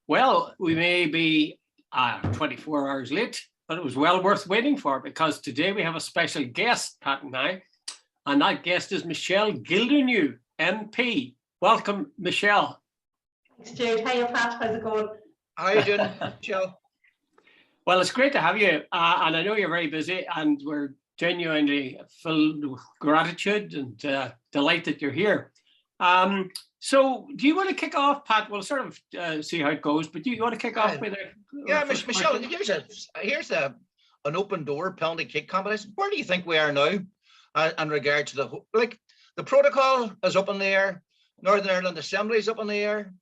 Well, we may be 24 hours late, but it was well worth waiting for because today we have a special guest, Pat and I, and that guest is Michelle Gildernew, MP. Welcome, Michelle. Thanks, Jude. Hiya, Pat. How's it going? How are you doing, Michelle? Well, it's great to have you, and I know you're very busy, and we're genuinely filled with gratitude and delight that you're here. So do you want to kick off, Pat? We'll sort of see how it goes, but do you want to kick off with Michelle, here's an open door penalty kick competition. Where do you think we are now in regard to the protocol is up in the air, Northern Ireland Assembly is up in the air,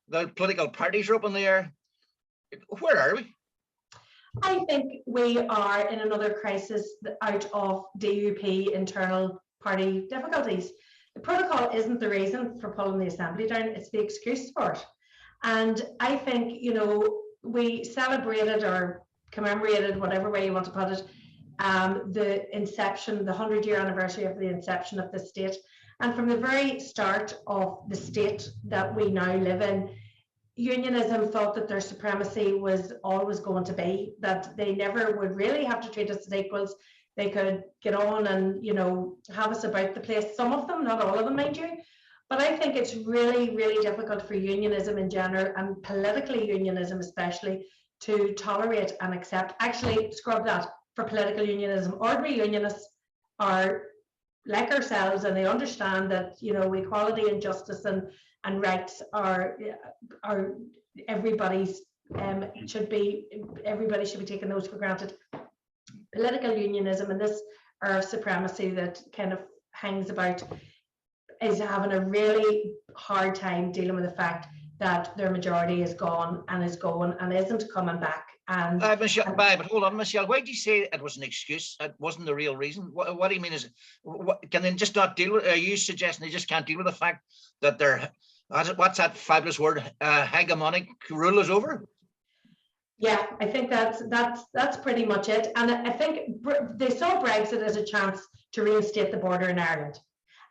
the political parties are up in the air. Where are we? I think we are in another crisis out of DUP internal party difficulties. The protocol isn't the reason for pulling the Assembly down, it's the excuse for it. And I think, we celebrated or commemorated, whatever way you want to put it, the inception, the 100-year anniversary of the inception of the state. And from the very start of the state that we now live in, unionism thought that their supremacy was always going to be, that they never would really have to treat us as equals. They could get on and, have us about the place. Some of them, not all of them, mind you. But I think it's really, really difficult for unionism in general and political unionism especially to tolerate and accept. Actually, scrub that for political unionism. Ordinary unionists are like ourselves and they understand that, equality and justice and rights are everybody's, everybody should be taking those for granted. Political unionism and this supremacy that kind of hangs about is having a really hard time dealing with the fact that their majority is gone and is going and isn't coming back. And Michelle, but hold on, Michelle, why do you say it was an excuse? It wasn't the real reason. What do you mean? Can they just not deal with? Are you suggesting they just can't deal with the fact that they're what's that fabulous word? Hegemonic rule is over. Yeah, I think that's pretty much it. And I think they saw Brexit as a chance to reinstate the border in Ireland.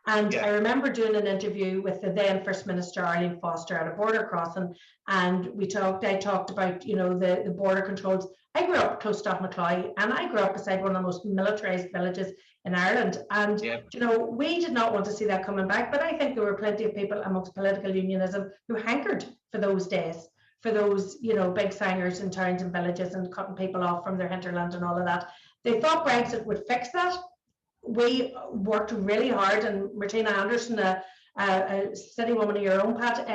And I remember doing an interview with the then First Minister Arlene Foster at a border crossing, and I talked about the border controls. I grew up close to Knockcloy, and I grew up beside one of the most militarized villages in Ireland. And we did not want to see that coming back. But I think there were plenty of people amongst political unionism who hankered for those days, for those big singers in towns and villages and cutting people off from their hinterland and all of that. They thought Brexit would fix that. We worked really hard, and Martina Anderson, a city woman of your own, Pat,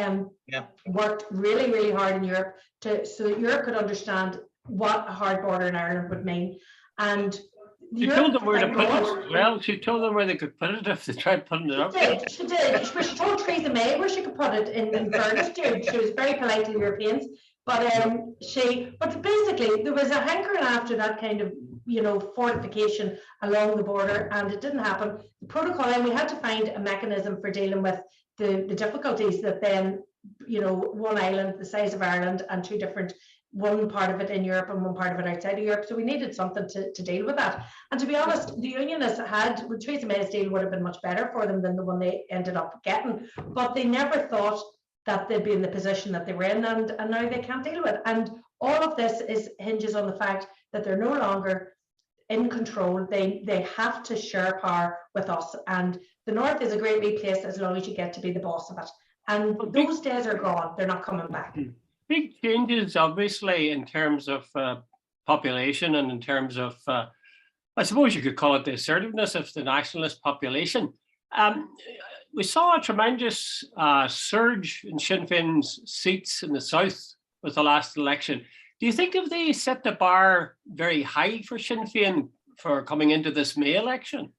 worked really, really hard in Europe so that Europe could understand what a hard border in Ireland would mean. And she told them where to put it. Well, she told them where they could put it if they tried putting it up. She did. She told Theresa May where she could put it in fairness to. She was very polite to the Europeans. But basically there was a hankering after that kind of fortification along the border, and it didn't happen. The protocol, and we had to find a mechanism for dealing with the difficulties that then one island the size of Ireland and two different, one part of it in Europe and one part of it outside of Europe. So we needed something to deal with that. And to be honest, the unionists Theresa May's deal would have been much better for them than the one they ended up getting. But they never thought that they'd be in the position that they were in, and now they can't deal with it. And all of this hinges on the fact that they're no longer in control. They have to share power with us. And the North is a great wee place as long as you get to be the boss of it. And those days are gone. They're not coming back. Big changes, obviously, in terms of population and in terms of, I suppose you could call it the assertiveness of the nationalist population. We saw a tremendous surge in Sinn Féin's seats in the South with the last election. Do you think if they set the bar very high for Sinn Féin for coming into this May election?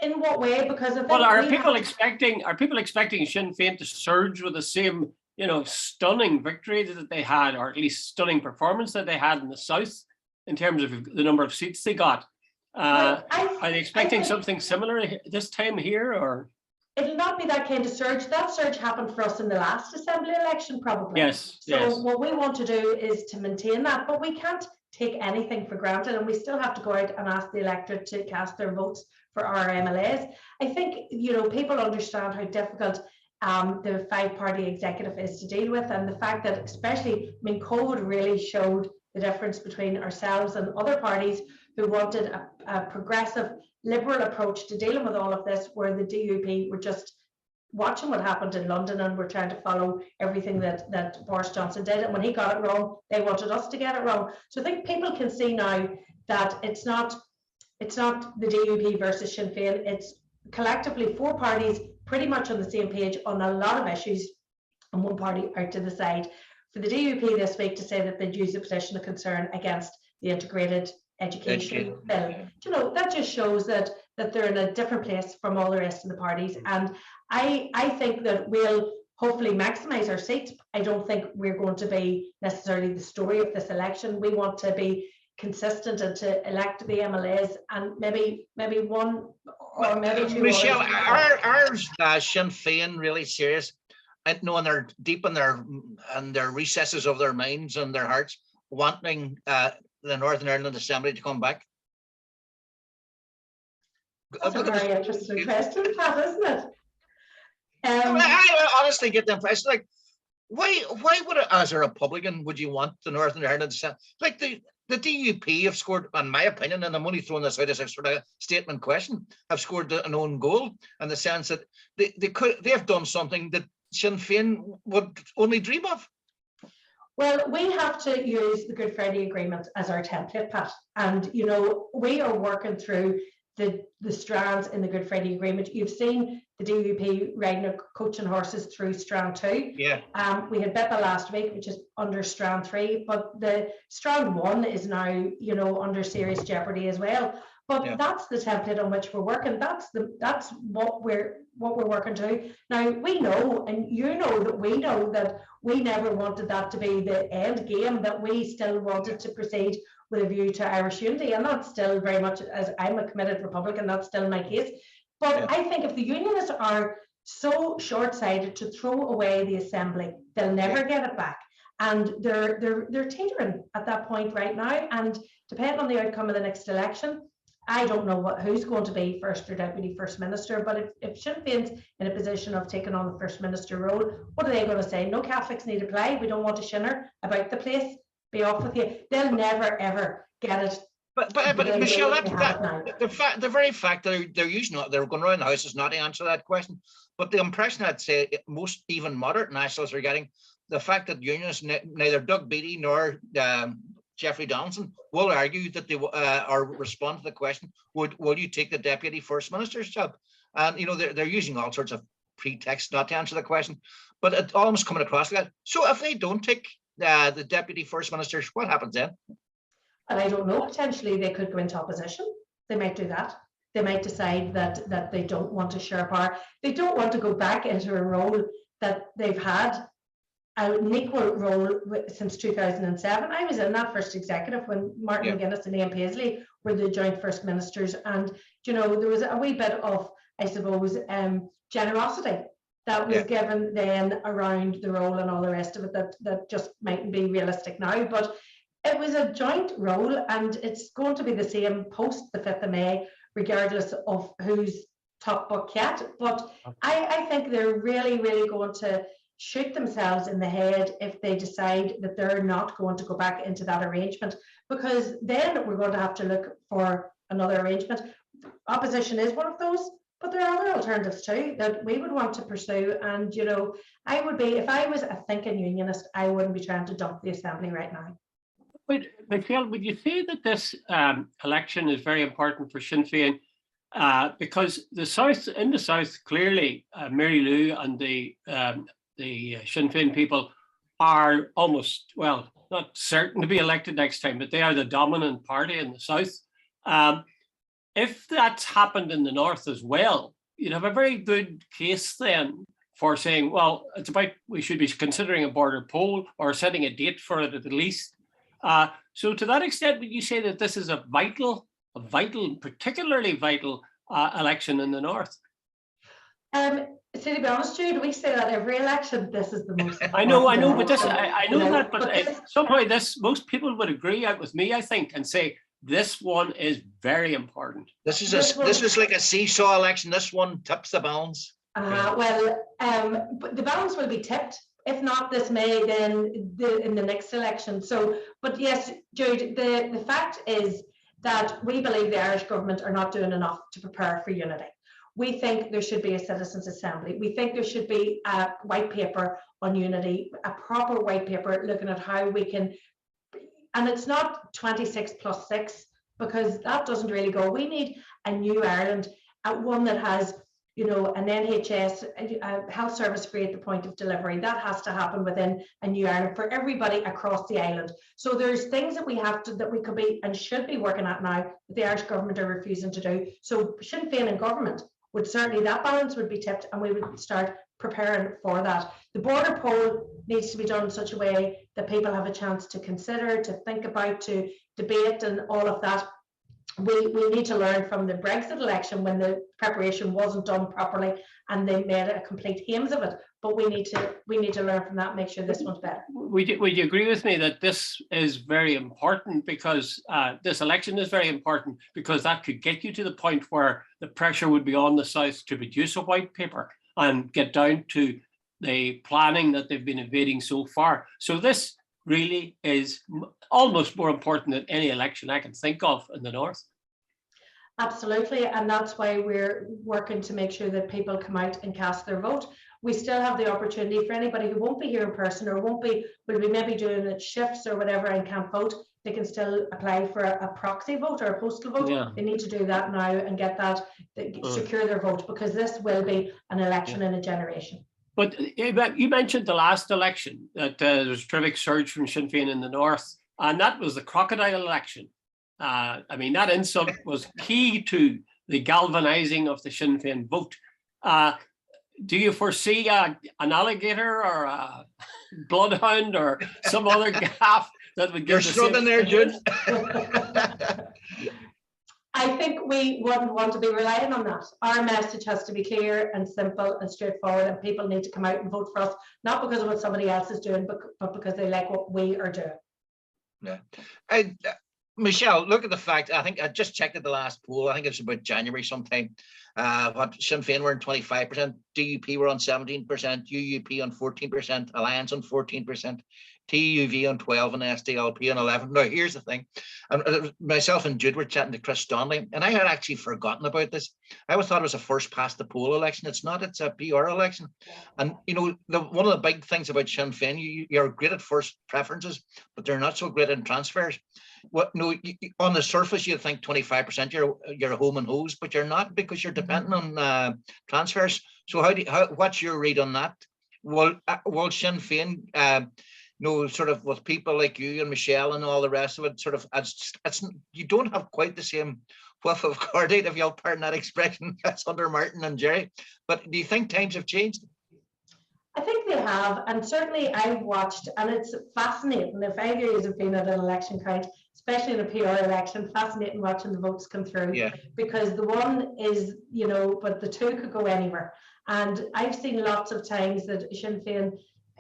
In what way? Because are people expecting Sinn Féin to surge with the same, stunning victory that they had, or at least stunning performance that they had in the South in terms of the number of seats they got? Are they expecting something similar this time here, or? It'll not be that kind of surge. That surge happened for us in the last Assembly election, probably. Yes. So what we want to do is to maintain that, but we can't take anything for granted, and we still have to go out and ask the electorate to cast their votes for our MLAs. I think people understand how difficult the five-party executive is to deal with, and the fact that especially, I mean, COVID really showed the difference between ourselves and other parties who wanted a progressive liberal approach to dealing with all of this, where the DUP were just watching what happened in London and we're trying to follow everything that Boris Johnson did, and when he got it wrong, they wanted us to get it wrong. So I think people can see now that it's not the DUP versus Sinn Féin, it's collectively four parties pretty much on the same page on a lot of issues, and one party out to the side. For the DUP this week to say that they'd use a petition of concern against the integrated education bill, you know, that just shows that they're in a different place from all the rest of the parties. And I think that we'll hopefully maximise our seats. I don't think we're going to be necessarily the story of this election. We want to be consistent and to elect the MLAs, and maybe one or maybe two. Michelle, are Sinn Féin really serious? I know, and they're deep in their recesses of their minds and their hearts, wanting the Northern Ireland Assembly to come back. That's a very interesting question, Pat, isn't it? I honestly get the impression, like, why would it, as a Republican, would you want the Northern Ireland Assembly? Like the DUP have scored, in my opinion, and I'm only throwing this out as a sort of statement question, have scored an own goal in the sense that they have done something that Sinn Féin would only dream of. Well, we have to use the Good Friday Agreement as our template, Pat. And, you know, we are working through the strands in the Good Friday Agreement. You've seen the DUP riding a coach and horses through strand 2. Yeah. We had BIPA last week, which is under strand 3, but the strand 1 is now, you know, under serious jeopardy as well. But that's the template on which we're working. That's what we're working to. Now we know, and you know that we know that we never wanted that to be the end game, that we still wanted to proceed with a view to Irish unity, and that's still very much, as I'm a committed Republican, that's still my case. But I think if the Unionists are so short-sighted to throw away the Assembly, they'll never get it back. And they're teetering at that point right now. And depending on the outcome of the next election, I don't know who's going to be first or deputy first minister, but if Sinn Féin's in a position of taking on the first minister role, what are they going to say? No Catholics need apply. We don't want a shinner about the place. Be off with you. They'll never ever get it. But Michelle, the very fact that they're going around the houses not to answer that question. But the impression I'd say most even moderate nationalists are getting, the fact that unionists, neither Doug Beattie nor Jeffrey Donaldson, will argue that they or respond to the question, will you take the deputy first minister's job? And you know, they're using all sorts of pretexts not to answer the question, but it almost coming across like that. So if they don't take the deputy first ministers, what happens then? And I don't know, potentially they could go into opposition. They might do that. They might decide that they don't want to share power. They don't want to go back into a role that they've had an equal role since 2007. I was in that first executive when Martin McGuinness and Ian Paisley were the joint first ministers, and you know, there was a wee bit of, I suppose, generosity that was given then around the role and all the rest of it that just mightn't be realistic now. But it was a joint role, and it's going to be the same post the 5th of May, regardless of who's top book yet. But I think they're really, really going to shoot themselves in the head if they decide that they're not going to go back into that arrangement, because then we're going to have to look for another arrangement. Opposition is one of those, but there are other alternatives too that we would want to pursue. And you know, I would be, if I was a thinking unionist, I wouldn't be trying to dump the Assembly right now. But Michelle, would you say that this election is very important for Sinn Féin? Because the South, clearly, Mary Lou and the Sinn Féin people are almost, well, not certain to be elected next time, but they are the dominant party in the South. If that's happened in the North as well, you'd have a very good case then for saying, well, it's about, we should be considering a border poll or setting a date for it at least. So to that extent, would you say that this is a vital, particularly vital election in the North? To be honest, Jude, we say that every election. This is the most. I know, but this, I know that, but somehow this, most people would agree with me, I think, and say this one is very important. This is like a seesaw election. This one tips the balance. But the balance will be tipped. If not this May, then in the next election. So, but yes, Jude, the fact is that we believe the Irish government are not doing enough to prepare for unity. We think there should be a citizens' assembly. We think there should be a white paper on unity, a proper white paper looking at how we can, and it's not 26 plus 6, because that doesn't really go. We need a new Ireland, one that has, you know, an NHS, a health service free at the point of delivery. That has to happen within a new Ireland for everybody across the island. So there's things that we have to, that we could be and should be working at now that the Irish government are refusing to do. So Sinn Féin in government would certainly, that balance would be tipped, and we would start preparing for that. The border poll needs to be done in such a way that people have a chance to consider, to think about, to debate, and all of that. We need to learn from the Brexit election when the preparation wasn't done properly and they made a complete hames of it. But we need to learn from that and make sure this one's better. Would you agree with me that this is very important, because this election is very important, because that could get you to the point where the pressure would be on the South to produce a white paper and get down to the planning that they've been evading so far. So this really is almost more important than any election I can think of in the North. Absolutely, and that's why we're working to make sure that people come out and cast their vote. We still have the opportunity for anybody who won't be here in person or will be maybe doing it shifts or whatever and can't vote. They can still apply for a proxy vote or a postal vote. Yeah. They need to do that now and get that, secure their vote, because this will be an election in a generation. But you mentioned the last election that there was a terrific surge from Sinn Féin in the North, and that was the crocodile election. I mean, that insult was key to the galvanizing of the Sinn Féin vote. Do you foresee an alligator or a bloodhound or some other gaff that would give? You're struggling there, Jude. I think we wouldn't want to be relying on that. Our message has to be clear and simple and straightforward, and people need to come out and vote for us, not because of what somebody else is doing, but because they like what we are doing. Yeah. Michelle, look at the fact, I think I just checked at the last poll, I think it's about January sometime, what Sinn Féin were on 25%, DUP were on 17%, UUP on 14%, Alliance on 14%, TUV on 12%, and SDLP on 11%. Now, here's the thing. Myself and Jude were chatting to Chris Donnelly, and I had actually forgotten about this. I always thought it was a first past the poll election. It's not, it's a PR election. And, you know, one of the big things about Sinn Féin, you're great at first preferences, but they're not so great in transfers. No, on the surface, you think 25% you're a home and hose, but you're not, because you're dependent on transfers. So what's your read on that? Will Sinn Féin, sort of with people like you and Michelle and all the rest of it, sort of, you don't have quite the same whiff of cordate, if you'll pardon that expression, as under Martin and Jerry. But do you think times have changed? I think they have, and certainly I've watched, and it's fascinating. The 5 years have been at an election count, especially in a PR election, fascinating watching the votes come through. Yeah. Because the one is, but the two could go anywhere. And I've seen lots of times that Sinn Féin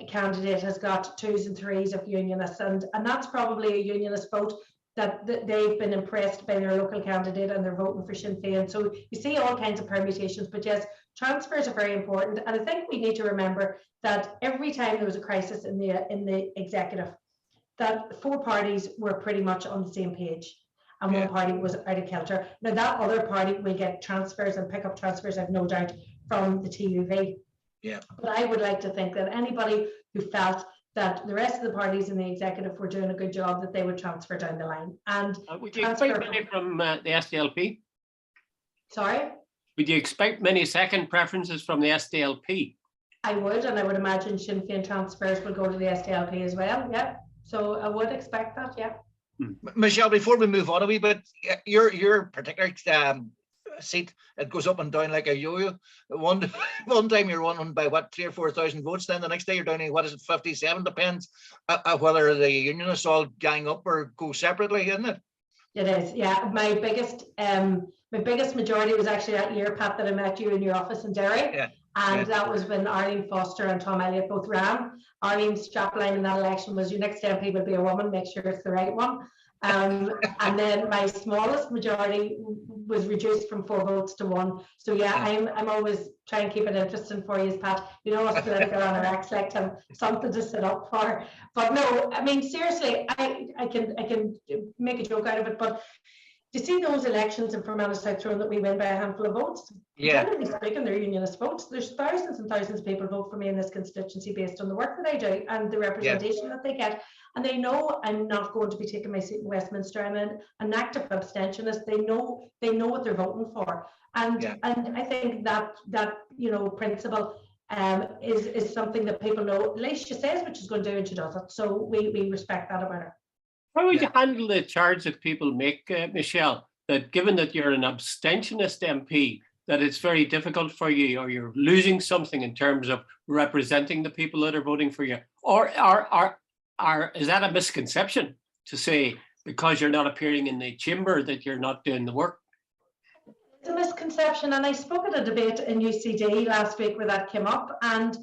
candidate has got 2s and 3s of unionists, and that's probably a unionist vote that they've been impressed by their local candidate and they're voting for Sinn Féin. So you see all kinds of permutations, but yes, transfers are very important. And I think we need to remember that every time there was a crisis in the executive, that 4 parties were pretty much on the same page, and one party was out of kilter. Now that other party will get transfers and pick up transfers, I've no doubt, from the TUV. Yeah. But I would like to think that anybody who felt that the rest of the parties in the executive were doing a good job, that they would transfer down the line. And would you expect many from the SDLP? Sorry? Would you expect many second preferences from the SDLP? I would, and I would imagine Sinn Féin transfers will go to the SDLP as well. Yeah. So I would expect that. Yeah. Michelle, before we move on a wee bit, your particular seat, it goes up and down like a yo-yo. One time you're winning by what, 3,000 or 4,000 votes, then the next day you're down to, what is it, 57? Depends whether the unionists all gang up or go separately, isn't it? It is, yeah. My biggest majority was actually that year, Pat, that I met you in your office in Derry. Yeah. And that was when Arlene Foster and Tom Elliott both ran. Arlene's strapline in that election was, your next MP will be a woman, make sure it's the right one. And then my smallest majority was reduced from 4 votes to 1. So yeah, I'm always trying to keep it interesting for you, Pat. You know, us political anorex like to have something to sit up for. But no, I mean, seriously, I can make a joke out of it, but to see those elections in Fermanagh South Tyrone that we win by a handful of votes, generally speaking, they're unionist votes. There's thousands and thousands of people vote for me in this constituency based on the work that I do and the representation that they get. And they know I'm not going to be taking my seat in Westminster. I'm an active abstentionist. They know what they're voting for. And I think that you know, principle is something that people know. At least she says what she's going to do and she does it. So we respect that about her. How would you handle the charge that people make, Michelle, that given that you're an abstentionist MP, that it's very difficult for you, or you're losing something in terms of representing the people that are voting for you? Or is that a misconception to say because you're not appearing in the chamber that you're not doing the work? It's a misconception, and I spoke at a debate in UCD last week where that came up, and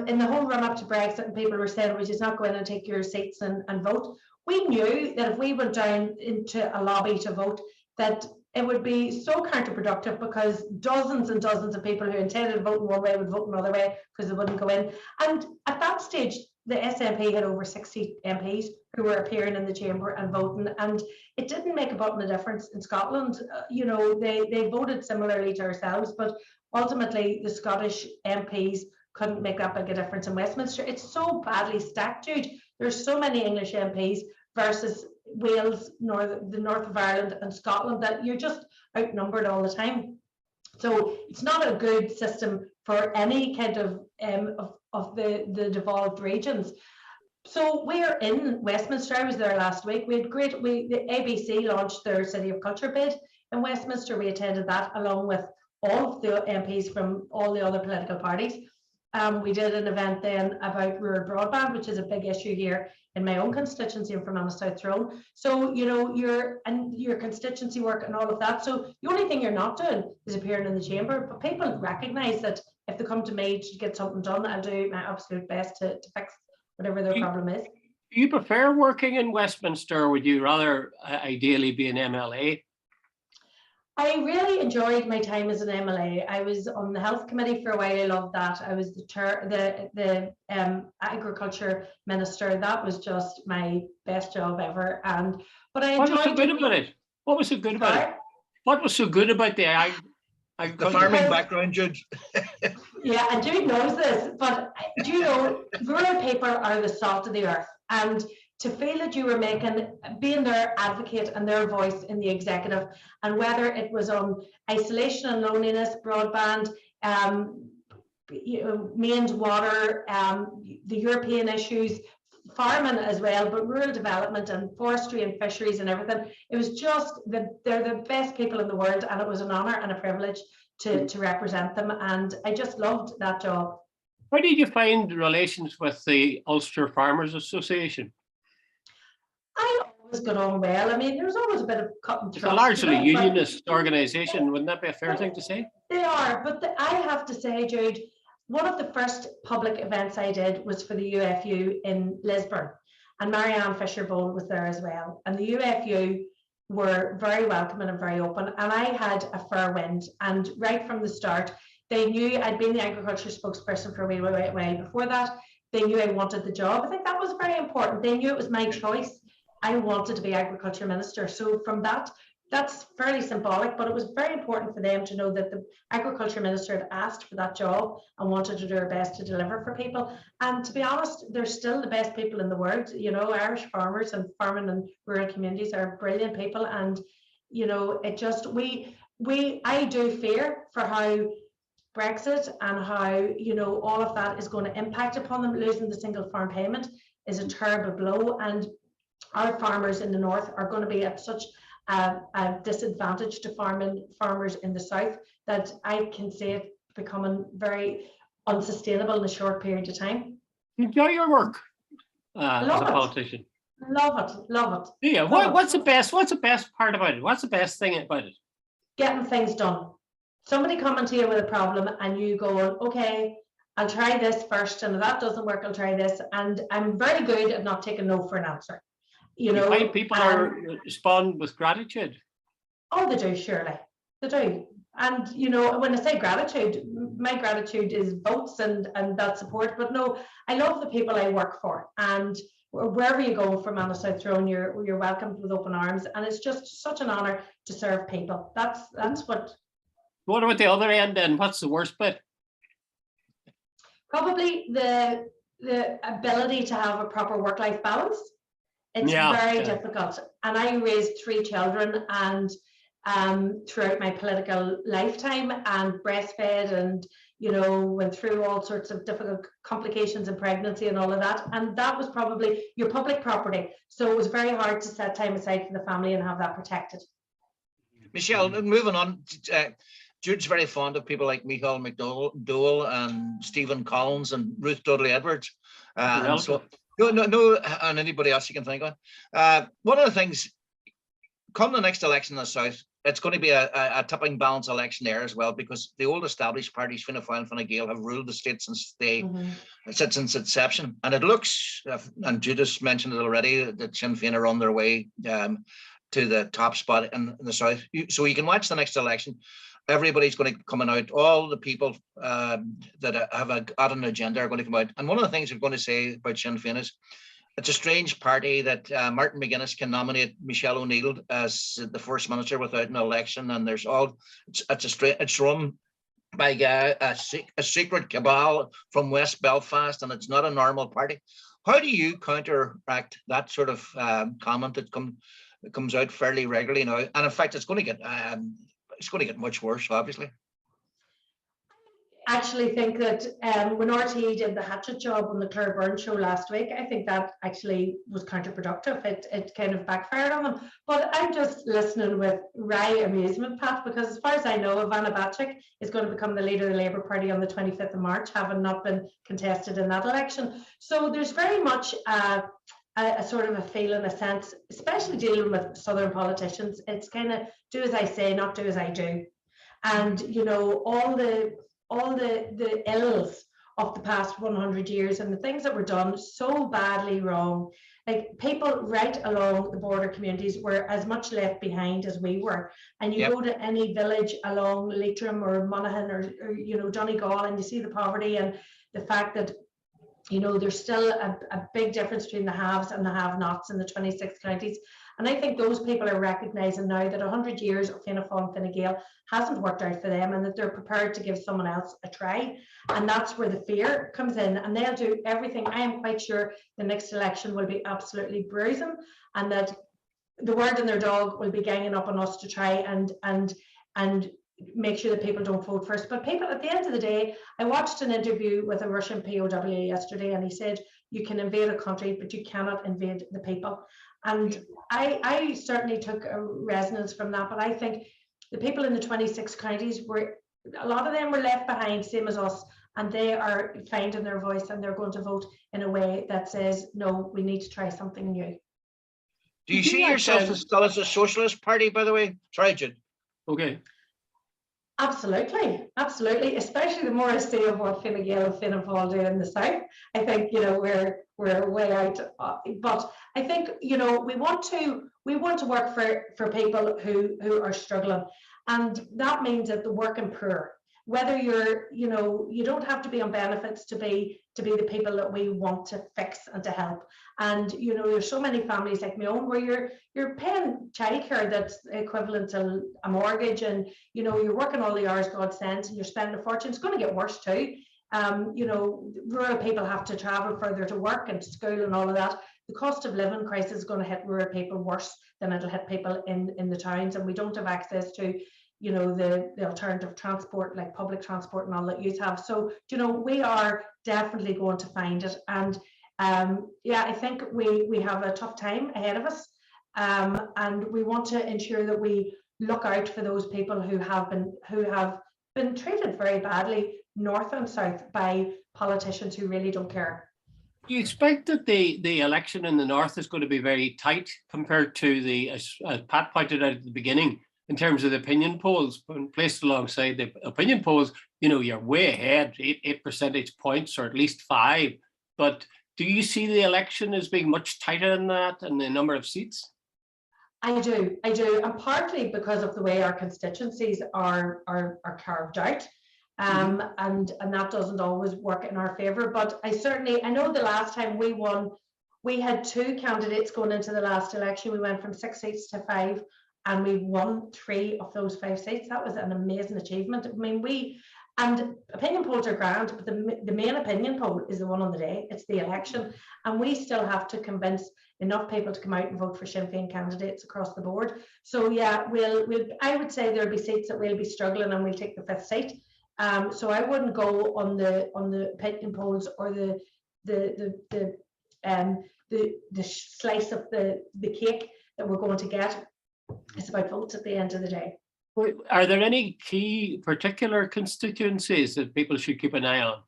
in the whole run up to Brexit, and people were saying, "Would you not go in and take your seats and vote?" We knew that if we went down into a lobby to vote, that it would be so counterproductive, because dozens and dozens of people who intended to vote in one way would vote another way because they wouldn't go in. And at that stage, the SNP had over 60 MPs who were appearing in the chamber and voting, and it didn't make a button of difference in Scotland. You know, they voted similarly to ourselves, but ultimately the Scottish MPs couldn't make that big a difference in Westminster. It's so badly stacked, Jude. There's so many English MPs versus Wales, the north of Ireland and Scotland, that you're just outnumbered all the time. So it's not a good system for any kind of the devolved regions. So we're in Westminster. I was there last week. We had the ABC launched their City of Culture bid in Westminster. We attended that along with all of the MPs from all the other political parties. We did an event then about rural broadband, which is a big issue here in my own constituency in Fermanagh South Tyrone. So, you know, your constituency work and all of that. So the only thing you're not doing is appearing in the chamber. But people recognise that if they come to me to get something done, I'll do my absolute best to fix whatever their problem is. Do you prefer working in Westminster, or would you rather ideally be an MLA? I really enjoyed my time as an MLA. I was on the health committee for a while. I loved that. I was the agriculture minister. That was just my best job ever. But I enjoyed. What was so good about it? What was so good about it? What was so good about the farming background, Jude? Yeah, and Jude knows this. But do you know, rural people are the salt of the earth, and to feel that you were being their advocate and their voice in the executive, and whether it was on isolation and loneliness, broadband, mains water, the European issues, farming as well, but rural development and forestry and fisheries and everything. It was just they're the best people in the world, and it was an honour and a privilege to represent them, and I just loved that job. How did you find relations with the Ulster Farmers Association? I always got on well. I mean, there's always a bit of cut and thrust. It's a largely unionist organisation. Wouldn't that be a fair thing to say? They are, but I have to say, Jude, one of the first public events I did was for the UFU in Lisburn, and Marianne Fisher-Bone was there as well. And the UFU were very welcoming and very open, and I had a fair wind. And right from the start, they knew I'd been the agriculture spokesperson for a while before that. They knew I wanted the job. I think that was very important. They knew it was my choice. I wanted to be agriculture minister. So from that's fairly symbolic, but it was very important for them to know that the agriculture minister had asked for that job and wanted to do her best to deliver for people. And to be honest, they're still the best people in the world. You know, Irish farmers and farming and rural communities are brilliant people. And, you know, it just, I do fear for how Brexit and how, you know, all of that is going to impact upon them. Losing the single farm payment is a terrible blow, and our farmers in the north are going to be at such a disadvantage to farmers in the south that I can see it becoming very unsustainable in a short period of time. Enjoy your work as a politician. Love it. Yeah. What's the best part about it? What's the best thing about it? Getting things done. Somebody coming to you with a problem and you going, okay, I'll try this first, and if that doesn't work, I'll try this. And I'm very good at not taking no for an answer. you You know. find people are respond with gratitude. Oh, they do, surely. They do. And, you know, when I say gratitude, my gratitude is votes and that support. But no, I love the people I work for. And wherever you go from Anna South Tyrone, you're welcomed with open arms. And it's just such an honour to serve people. That's what. What about the other end then? What's the worst bit? Probably the ability to have a proper work-life balance. It's very difficult. And I raised 3 children and throughout my political lifetime, and breastfed, and you know, went through all sorts of difficult complications in pregnancy and all of that. And that was probably your public property. So it was very hard to set time aside for the family and have that protected. Michelle, moving on, Jude's very fond of people like Michael McDowell and Stephen Collins and Ruth Dudley Edwards. And so, no, and anybody else you can think of. One of the things, come the next election in the South, it's going to be a tipping balance election there as well, because the old established parties, Fianna Fáil and Fine Gael, have ruled the state since since its inception. And it looks, and Judas mentioned it already, that Sinn Féin are on their way to the top spot in the South. So you can watch the next election. Everybody's going to be coming out. All the people that have got an agenda are going to come out. And one of the things we're going to say about Sinn Féin is, it's a strange party that Martin McGuinness can nominate Michelle O'Neill as the first minister without an election, and there's all it's run by a secret cabal from West Belfast, and it's not a normal party. How do you counteract that sort of comment that comes out fairly regularly now? And in fact, it's going to get much worse, obviously. I actually think that when RTE did the hatchet job on the Claire Byrne show last week, I think that actually was counterproductive. It kind of backfired on them. But I'm just listening with wry amusement, Pat, because as far as I know, Ivana Bacik is going to become the leader of the Labour Party on the 25th of March, having not been contested in that election. So there's very much a sort of a feeling, a sense, especially dealing with Southern politicians, it's kind of do as I say, not do as I do. And, you know, all the ills of the past 100 years and the things that were done so badly wrong, like people right along the border communities were as much left behind as we were. And you go to any village along Leitrim or Monaghan or you know, Donegal, and you see the poverty and the fact that, you know, there's still a big difference between the haves and the have-nots in the 26 counties. And I think those people are recognising now that 100 years of Fianna Fáil and Fine Gael hasn't worked out for them, and that they're prepared to give someone else a try. And that's where the fear comes in, and they'll do everything. I am quite sure the next election will be absolutely bruising, and that the word in their dog will be ganging up on us to try and make sure that people don't vote first. But people, at the end of the day, I watched an interview with a Russian POW yesterday, and he said, you can invade a country, but you cannot invade the people. And I certainly took a resonance from that, but I think the people in the 26 counties a lot of them were left behind, same as us, and they are finding their voice, and they're going to vote in a way that says, no, we need to try something new. Do you see yourself still as a socialist party, by the way? Sorry, Jude. Okay. Absolutely, absolutely. Especially the more I see of what Fine Gael and Fianna Fáil do in the South, I think, you know, we're way out. But I think, you know, we want to work for people who are struggling, and that means that the working poor, whether you're, you know, you don't have to be on benefits to be the people that we want to fix and to help. And, you know, there's so many families like my own where you're paying childcare that's equivalent to a mortgage, and, you know, you're working all the hours God sends, and you're spending a fortune. It's going to get worse too. You know, rural people have to travel further to work and to school and all of that. The cost of living crisis is going to hit rural people worse than it'll hit people in the towns, and we don't have access to, you know, the alternative transport like public transport and all that you have. So, you know, we are definitely going to find it. And yeah, I think we have a tough time ahead of us, and we want to ensure that we look out for those people who have been treated very badly north and south by politicians who really don't care. Do you expect that the election in the north is going to be very tight compared to as Pat pointed out at the beginning, in terms of the opinion polls, when placed alongside the opinion polls, you know, you're way ahead, 8 percentage points, or at least 5. But do you see the election as being much tighter than that and the number of seats? I do, and partly because of the way our constituencies are carved out. And that doesn't always work in our favour. But I know the last time we won, we had 2 candidates going into the last election. We went from 6 seats to 5, and we won 3 of those 5 seats. That was an amazing achievement. I mean, and opinion polls are grand, but the main opinion poll is the one on the day. It's the election, and we still have to convince enough people to come out and vote for Sinn Féin candidates across the board. So yeah, I would say there'll be seats that we'll be struggling, and we'll take the 5th seat. So I wouldn't go on the opinion polls or the slice of the cake that we're going to get. It's about votes at the end of the day. Are there any key particular constituencies that people should keep an eye on?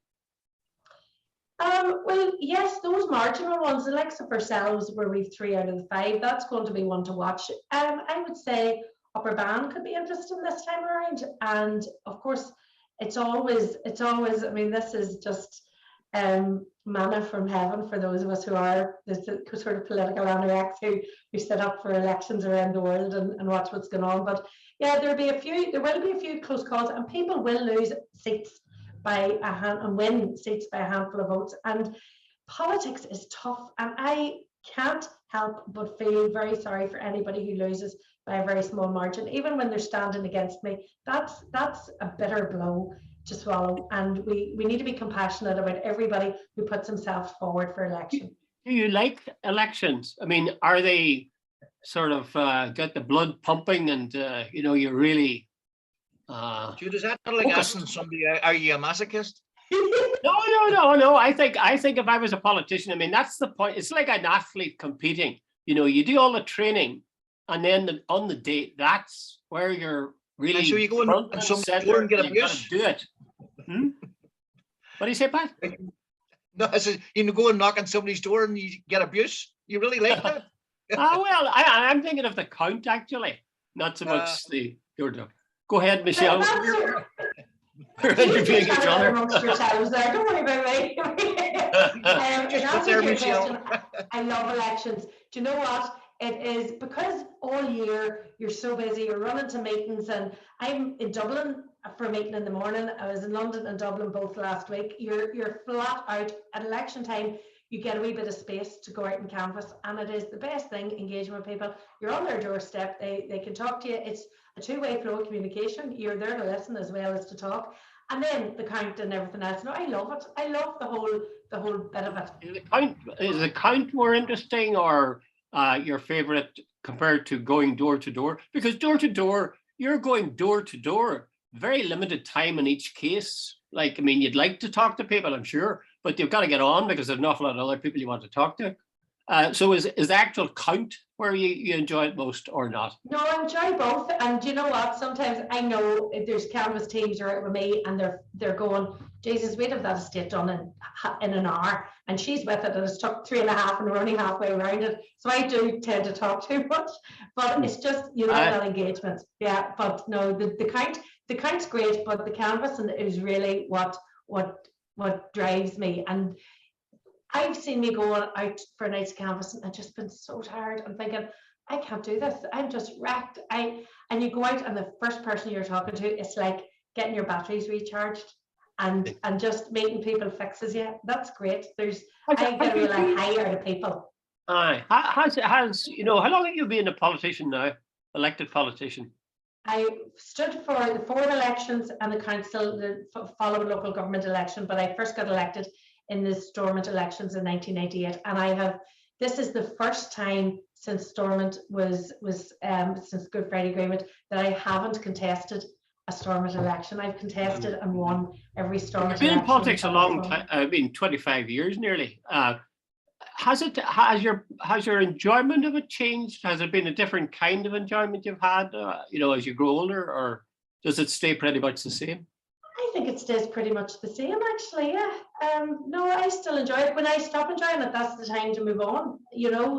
Well, yes, those marginal ones, the likes of ourselves, where we've 3 out of the 5, that's going to be one to watch. I would say Upper Ban could be interesting this time around, and of course, it's always. I mean, this is just manna from heaven for those of us who are the sort of political anorex who sit up for elections around the world and watch what's going on. But yeah, there will be a few close calls, and people will lose seats by a hand and win seats by a handful of votes. And politics is tough, and I can't help but feel very sorry for anybody who loses by a very small margin, even when they're standing against me. That's a bitter blow to swallow, and we need to be compassionate about everybody who puts himself forward for election. Do you like elections? I mean, are they sort of get the blood pumping, and you're really Jude, is that not like asking somebody, are you a masochist? No. I think if I was a politician, I mean, that's the point. It's like an athlete competing. You do all the training, and then on the day, that's where you're really. And so you go in and somebody's door and get abuse. Do it. What do you say, Pat? No, I said you go and knock on somebody's door and you get abuse. You really like that? Well, I'm thinking of the count actually, not so much the your door. Go ahead, Michelle. We're interviewing each other. Don't worry about me. I love elections. Do you know what? It is because all year you're so busy, you're running to meetings, and I'm in Dublin for a meeting in the morning. I was in London and Dublin both last week. You're flat out at election time. You get a wee bit of space to go out and canvass, and it is the best thing, engaging with people. You're on their doorstep, they can talk to you. It's a two-way flow of communication. You're there to listen as well as to talk. And then the count and everything else. No, I love it. I love the whole bit of it. Is the count more interesting, or your favorite compared to going door to door? Because door to door, you're going door to door, very limited time in each case. Like, I mean, you'd like to talk to people, I'm sure, but you've got to get on because there's an awful lot of other people you want to talk to. So is the actual count where you enjoy it most, or not? No, I enjoy both. And you know what? Sometimes I know if there's canvas teams are out with me and they're going, Jesus, we'd have that estate done in an hour. And she's with it, and it's took 3.5 and we're only halfway around it. So I do tend to talk too much, but it's just, that engagement. Yeah, but no, the count's great, but the canvas is really what drives me. And I've seen me going out for a night's canvas and I've just been so tired. I'm thinking, I can't do this. I'm just wrecked. And you go out and the first person you're talking to, it's like getting your batteries recharged and just making people fixes you. That's great. I get a real high out of people. Aye. How long have you been a politician now? Elected politician? I stood for the 4 elections and the council, the following local government election, but I first got elected in the Stormont elections in 1998, and this is the first time since Stormont was since Good Friday Agreement that I haven't contested a Stormont election. I've contested and won every Stormont election. You've been in politics a long time. I mean, 25 years nearly. Has your enjoyment of it changed? Has it been a different kind of enjoyment you've had, as you grow older, or does it stay pretty much the same? I think it stays pretty much the same, actually. Yeah. No, I still enjoy it. When I stop enjoying it, that's the time to move on.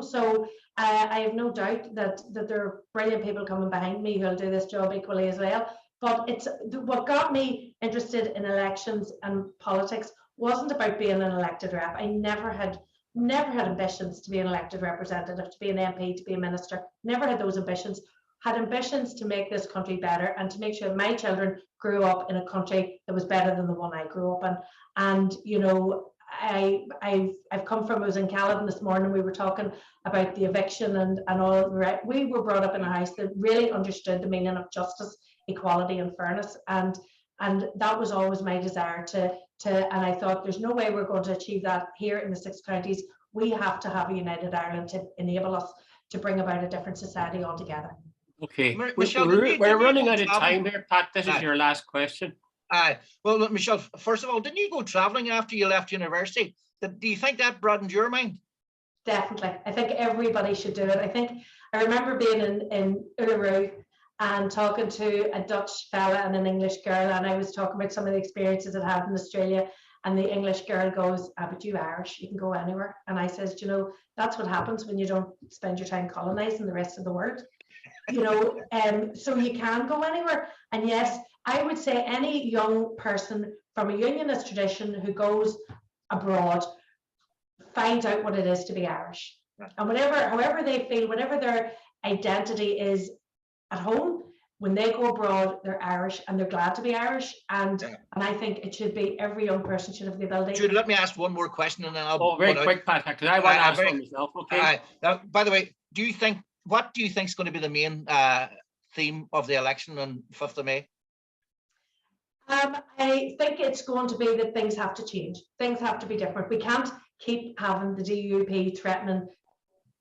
So I have no doubt that there are brilliant people coming behind me who'll do this job equally as well. But it's what got me interested in elections and politics wasn't about being an elected rep. I never had never had ambitions to be an elected representative, to be an MP, to be a minister, never had those ambitions, had ambitions to make this country better and to make sure my children grew up in a country that was better than the one I grew up in. And, you know, I've come from, I was in Caledon this morning, we were talking about the eviction and all, right? We were brought up in a house that really understood the meaning of justice, equality and fairness. And that was always my desire and I thought there's no way we're going to achieve that here in the 6 counties. We have to have a united Ireland to enable us to bring about a different society altogether. Okay, Michelle, we're running out of time here, Pat. This is your last question. Well, look, Michelle, first of all, didn't you go traveling after you left university? Do you think that broadened your mind? Definitely. I think everybody should do it. I remember being in Uluru and talking to a Dutch fella and an English girl, and I was talking about some of the experiences I had in Australia, and the English girl goes, but you Irish, you can go anywhere. And I says, you know, that's what happens when you don't spend your time colonizing the rest of the world. You know, so you can go anywhere. And yes, I would say any young person from a unionist tradition who goes abroad finds out what it is to be Irish. And however they feel, whatever their identity is at home, when they go abroad, they're Irish and they're glad to be Irish. And I think it should be, every young person should have the ability. Jude, let me ask one more question and then I'll. Oh, very quick, Pat, because I want to ask one myself. Okay. Now, by the way, what do you think is going to be the main theme of the election on 5th of May? I think it's going to be that things have to change. Things have to be different. We can't keep having the DUP threatening,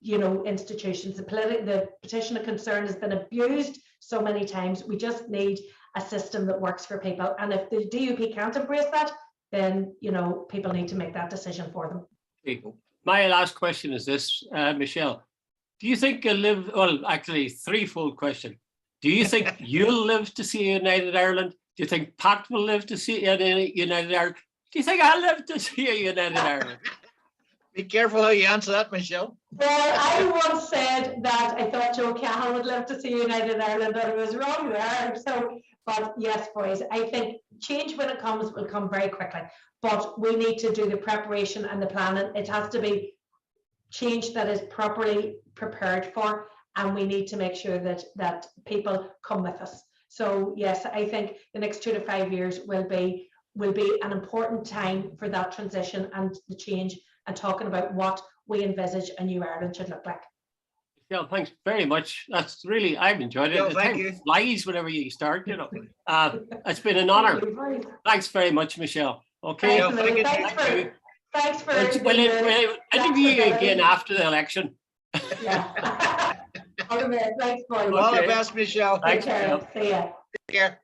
you know, institutions. The petition of concern has been abused so many times. We just need a system that works for people. And if the DUP can't embrace that, then, you know, people need to make that decision for them. Okay. My last question is this, Michelle. Do you think you'll live, well, actually, threefold question. Do you think you'll live to see a united Ireland? Do you think Pat will live to see a united Ireland? Do you think I'll live to see a united Ireland? Be careful how you answer that, Michelle. Well, I once said that I thought Joe Cahill would live to see United Ireland, but I was wrong there. So, but yes, boys, I think change when it comes will come very quickly. But we need to do the preparation and the planning. It has to be change that is properly prepared for, and we need to make sure that people come with us. So yes, I think the next 2 to 5 years will be an important time for that transition and the change, and talking about what we envisage a new Ireland should look like. Michelle, thanks very much. That's really, I've enjoyed it. The time flies whenever you start, you know. It's been an honor. Thanks very much, Michelle. Okay. Thanks for we'll interview you again after the election. Yeah. All the best. Thanks, boys. All the best, Michelle. Thanks, Michelle. See ya. Take care.